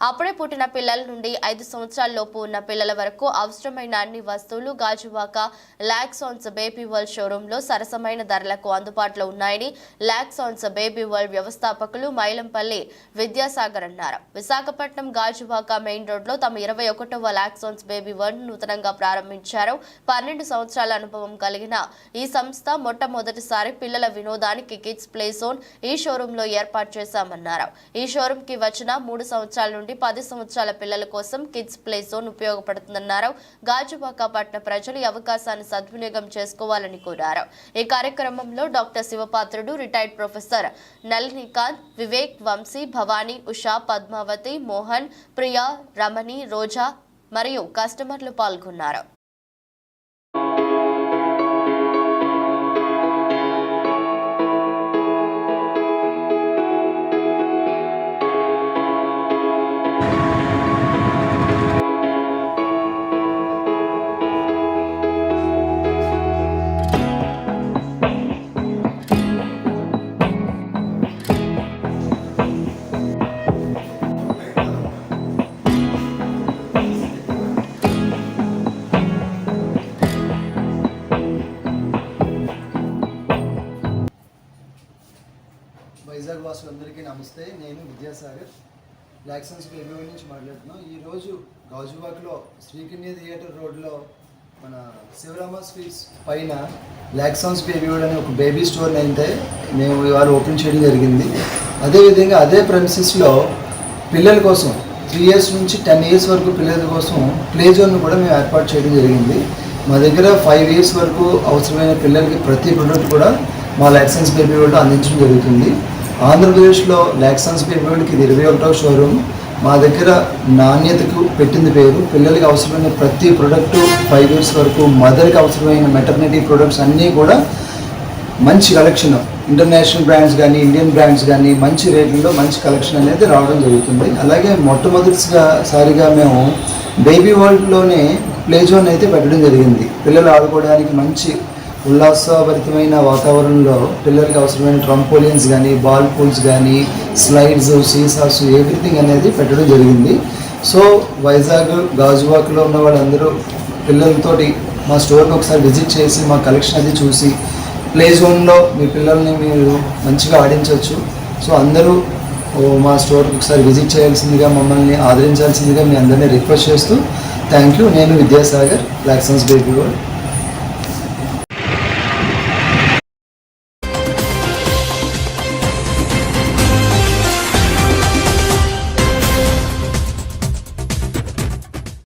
అప్పుడే పుట్టిన పిల్లల నుండి 5 సంవత్సరాల లోపు ఉన్న పిల్లల వరకు అవసరమైన అన్ని వస్తువులు గాజువాక లాక్సాన్స్ బేబీ వరల్డ్ షోరూంలో సరసమైన ధరలకు అందుబాటులో ఉన్నాయని లాక్సాన్స్ బేబీ వరల్డ్ వ్యవస్థాపకులు మైలంపల్లి విద్యాసాగర్ అన్నారు. విశాఖపట్నం గాజువాక మెయిన్ రోడ్లో తమ 21వ లాక్సాన్స్ బేబీ వరల్డ్ నూతనంగా ప్రారంభించారు. 12 సంవత్సరాల అనుభవం కలిగిన ఈ సంస్థ మొట్టమొదటిసారి పిల్లల వినోదానికి కిడ్స్ ప్లే జోన్ ఈ షోరూంలో ఏర్పాటు చేశామన్నారు. ఈ షోరూం కి వచ్చిన 3 సంవత్సరాల నుండి 10 సంవత్సరాల పిల్లల కోసం కిడ్స్ ప్లే జోన్ ఉపయోగపడుతుందన్నారు. గాజువాక పట్టణ ప్రజలు ఈ అవకాశాన్ని సద్వినియోగం చేసుకోవాలని కోరారు. ఈ కార్యక్రమంలో doctor Sivapatrudu, retired professor Nalinikanth, Vivek, Vamsi, Bhavani, Usha, Padmavathi, Mohan, Priya, Ramani, Roja మరియు కస్టమర్లు పాల్గొన్నారు. వైజాగ్ వాసులందరికీ నమస్తే. నేను విద్యాసాగర్ లాక్సాన్స్ బేబీ వరల్డ్ నుంచి మాట్లాడుతున్నాను. ఈరోజు గాజువాకలో శ్రీకన్య థియేటర్ రోడ్లో మన శివరామ స్వీట్స్ పైన లాక్సాన్స్ బేబీ వరల్డ్ అనే ఒక బేబీ స్టోర్ని అయితే మేము ఇవాళ ఓపెన్ చేయడం జరిగింది. అదేవిధంగా అదే ప్రెమిసెస్లో పిల్లల కోసం 3 years నుంచి 10 years వరకు పిల్లల కోసం ప్లే జోన్ను కూడా మేము ఏర్పాటు చేయడం జరిగింది. మా దగ్గర 5 years వరకు అవసరమైన పిల్లలకి ప్రతి ప్రొడక్ట్ కూడా మా లాక్సాన్స్ బేబీ వరల్డ్ అందించడం జరుగుతుంది. ఆంధ్రప్రదేశ్లో లాక్సాన్స్ బేబీ వరల్డ్కి ఇది 21వ షోరూమ్. మా దగ్గర నాణ్యతకు పెట్టింది పేరు. పిల్లలకి అవసరమైన ప్రతి ప్రొడక్టు 5 years వరకు, మదర్కి అవసరమైన మెటర్నిటీ ప్రొడక్ట్స్ అన్నీ కూడా మంచి కలెక్షన్, ఇంటర్నేషనల్ బ్రాండ్స్ కానీ ఇండియన్ బ్రాండ్స్ కానీ మంచి రేట్లలో మంచి కలెక్షన్ అనేది రావడం జరుగుతుంది. అలాగే మొట్టమొదటిసారిగా మేము బేబీ వరల్డ్లోనే ప్లే జోన్ అయితే పెట్టడం జరిగింది. పిల్లలు ఆడుకోవడానికి మంచి ఉల్లాసభరితమైన వాతావరణంలో పిల్లలకి అవసరమైన ట్రంపోలిన్స్ కానీ, బాల్ పూల్స్ కానీ, స్లైడ్స్, సీసాస్, ఎవ్రీథింగ్ అనేది పెట్టడం జరిగింది. సో వైజాగ్ గాజువాకలో ఉన్న వాళ్ళందరూ పిల్లలతోటి మా స్టోర్ని ఒకసారి విజిట్ చేసి మా కలెక్షన్ అది చూసి ప్లే జోన్లో మీ పిల్లల్ని మీరు మంచిగా ఆడించవచ్చు. సో అందరూ మా స్టోర్కి ఒకసారి విజిట్ చేయాల్సిందిగా, మమ్మల్ని ఆదరించాల్సిందిగా మీ అందరినీ రిక్వెస్ట్ చేస్తూ థ్యాంక్ యూ. నేను విద్యాసాగర్, లాక్సాన్స్ బేబీ వరల్డ్.